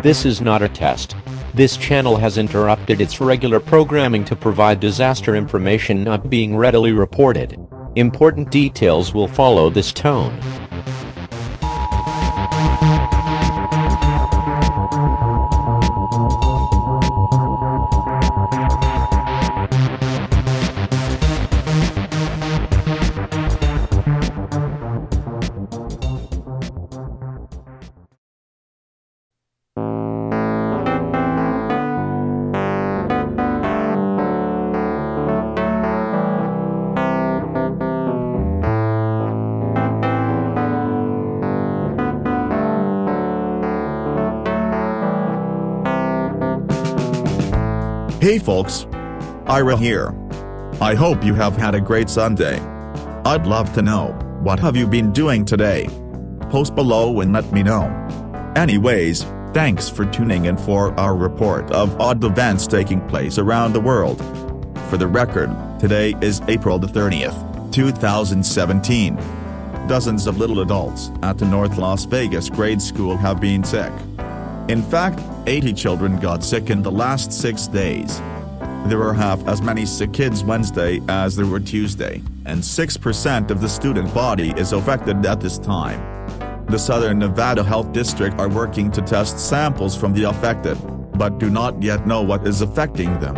This is not a test. This channel has interrupted its regular programming to provide disaster information not being readily reported. Important details will follow this tone. Hey folks, Ira here. I hope you have had a great Sunday. I'd love to know, what have you been doing today? Post below and let me know. Anyways, thanks for tuning in for our report of odd events taking place around the world. For the record, today is April the 30th, 2017. Dozens of little adults at the North Las Vegas grade school have been sick. In fact, 80 children got sick in the last 6 days. There were half as many sick kids Wednesday as there were Tuesday, and 6% of the student body is affected at this time. The Southern Nevada Health District are working to test samples from the affected, but do not yet know what is affecting them.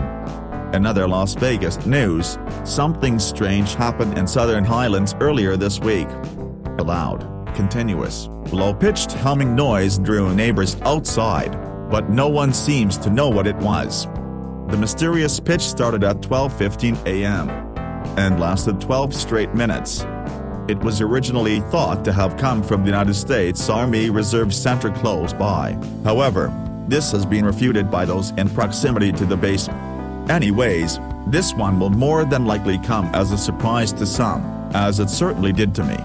In other Las Vegas news, something strange happened in Southern Highlands earlier this week. A loud, continuous, low-pitched humming noise drew neighbors outside, but no one seems to know what it was. The mysterious pitch started at 12:15 a.m. and lasted 12 straight minutes. It was originally thought to have come from the United States Army Reserve Center close by. However, this has been refuted by those in proximity to the base. Anyways, this one will more than likely come as a surprise to some, as it certainly did to me.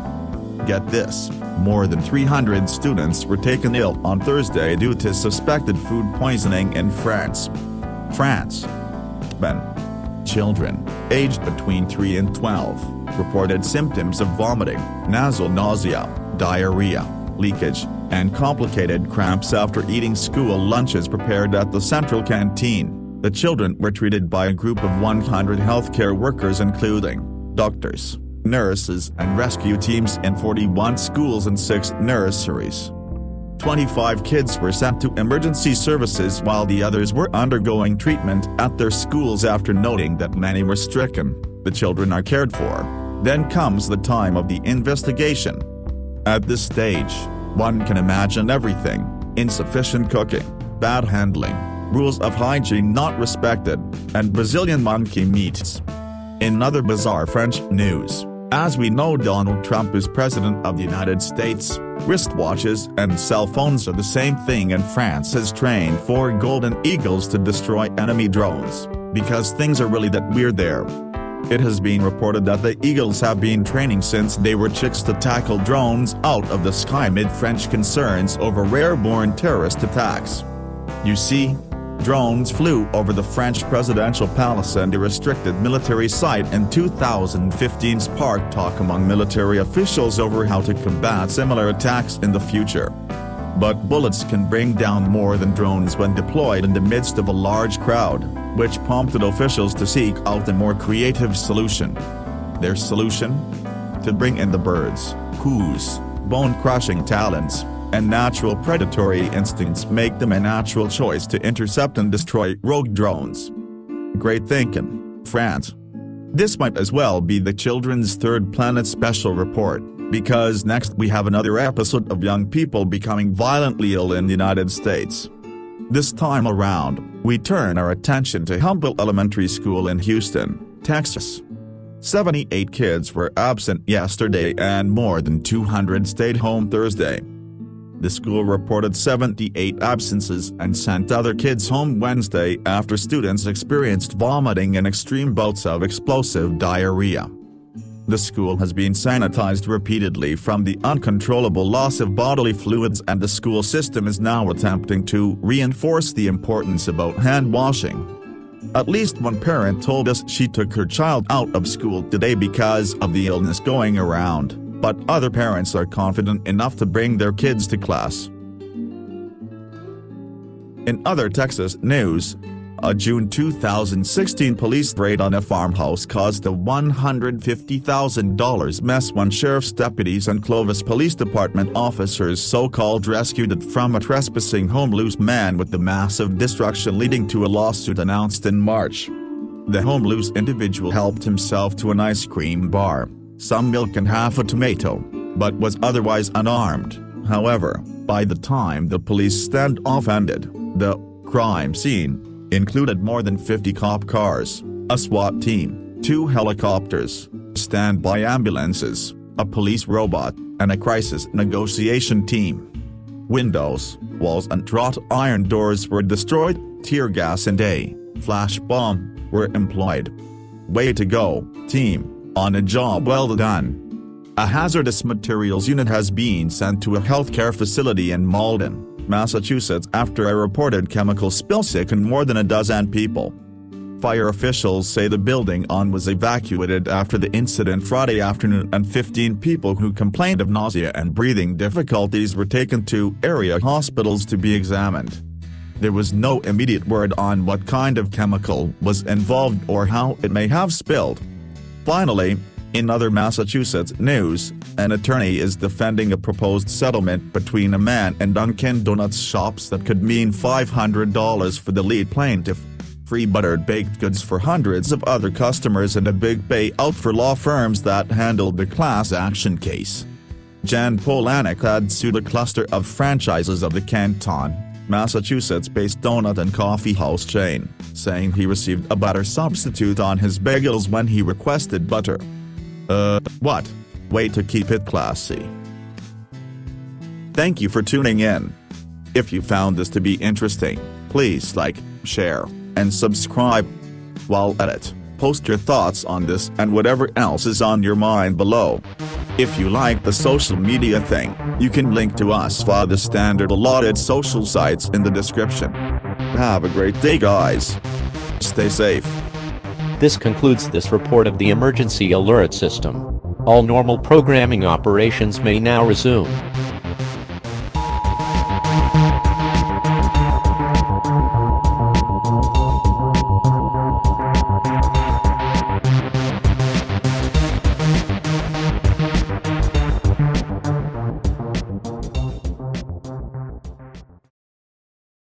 Get this, more than 300 students were taken ill on Thursday due to suspected food poisoning in France. Children, aged between 3 and 12, reported symptoms of vomiting, nasal nausea, diarrhea, leakage, and complicated cramps after eating school lunches prepared at the central canteen. The children were treated by a group of 100 healthcare workers including doctors, nurses and rescue teams in 41 schools and 6 nurseries. 25 kids were sent to emergency services while the others were undergoing treatment at their schools after noting that many were stricken. The children are cared for. Then comes the time of the investigation. At this stage, one can imagine everything: insufficient cooking, bad handling, rules of hygiene not respected, and Brazilian monkey meats. In other bizarre French news, as we know, Donald Trump is president of the United States. Wristwatches and cell phones are the same thing, and France has trained 4 golden eagles to destroy enemy drones, because things are really that weird there. It has been reported that the eagles have been training since they were chicks to tackle drones out of the sky amid French concerns over airborne terrorist attacks. You see, drones flew over the French presidential palace and a restricted military site in 2015 sparked talk among military officials over how to combat similar attacks in the future. But bullets can bring down more than drones when deployed in the midst of a large crowd, which prompted officials to seek out a more creative solution. Their solution? To bring in the birds, whose bone-crushing talents and natural predatory instincts make them a natural choice to intercept and destroy rogue drones. Great thinking, France. This might as well be the Children's Third Planet special report, because next we have another episode of young people becoming violently ill in the United States. This time around, we turn our attention to Humble Elementary School in Houston, Texas. 78 kids were absent yesterday and more than 200 stayed home Thursday. The school reported 78 absences and sent other kids home Wednesday after students experienced vomiting and extreme bouts of explosive diarrhea. The school has been sanitized repeatedly from the uncontrollable loss of bodily fluids, and the school system is now attempting to reinforce the importance about hand washing. At least one parent told us she took her child out of school today because of the illness going around, but other parents are confident enough to bring their kids to class. In other Texas news, a June 2016 police raid on a farmhouse caused a $150,000 mess when sheriff's deputies and Clovis Police Department officers so-called rescued it from a trespassing homeless man, with the massive destruction leading to a lawsuit announced in March. The homeless individual helped himself to an ice cream bar, some milk and half a tomato, but was otherwise unarmed. However, by the time the police standoff ended, the crime scene included more than 50 cop cars, a SWAT team, 2 helicopters, standby ambulances, a police robot, and a crisis negotiation team. Windows, walls and wrought iron doors were destroyed, tear gas and a flash bomb were employed. Way to go, team, on a job well done. A hazardous materials unit has been sent to a healthcare facility in Malden, Massachusetts after a reported chemical spill sickened more than a dozen people. Fire officials say the building was evacuated after the incident Friday afternoon, and 15 people who complained of nausea and breathing difficulties were taken to area hospitals to be examined. There was no immediate word on what kind of chemical was involved or how it may have spilled. Finally, in other Massachusetts news, an attorney is defending a proposed settlement between a man and Dunkin' Donuts shops that could mean $500 for the lead plaintiff, free buttered baked goods for hundreds of other customers, and a big payout for law firms that handled the class action case. Jan Polanek had sued a cluster of franchises of the Canton, Massachusetts-based donut and coffee house chain, saying he received a butter substitute on his bagels when he requested butter. What? Way to keep it classy. Thank you for tuning in. If you found this to be interesting, please like, share, and subscribe. While at it, post your thoughts on this and whatever else is on your mind below. If you like the social media thing, you can link to us via the standard allotted social sites in the description. Have a great day, guys. Stay safe. This concludes this report of the emergency alert system. All normal programming operations may now resume.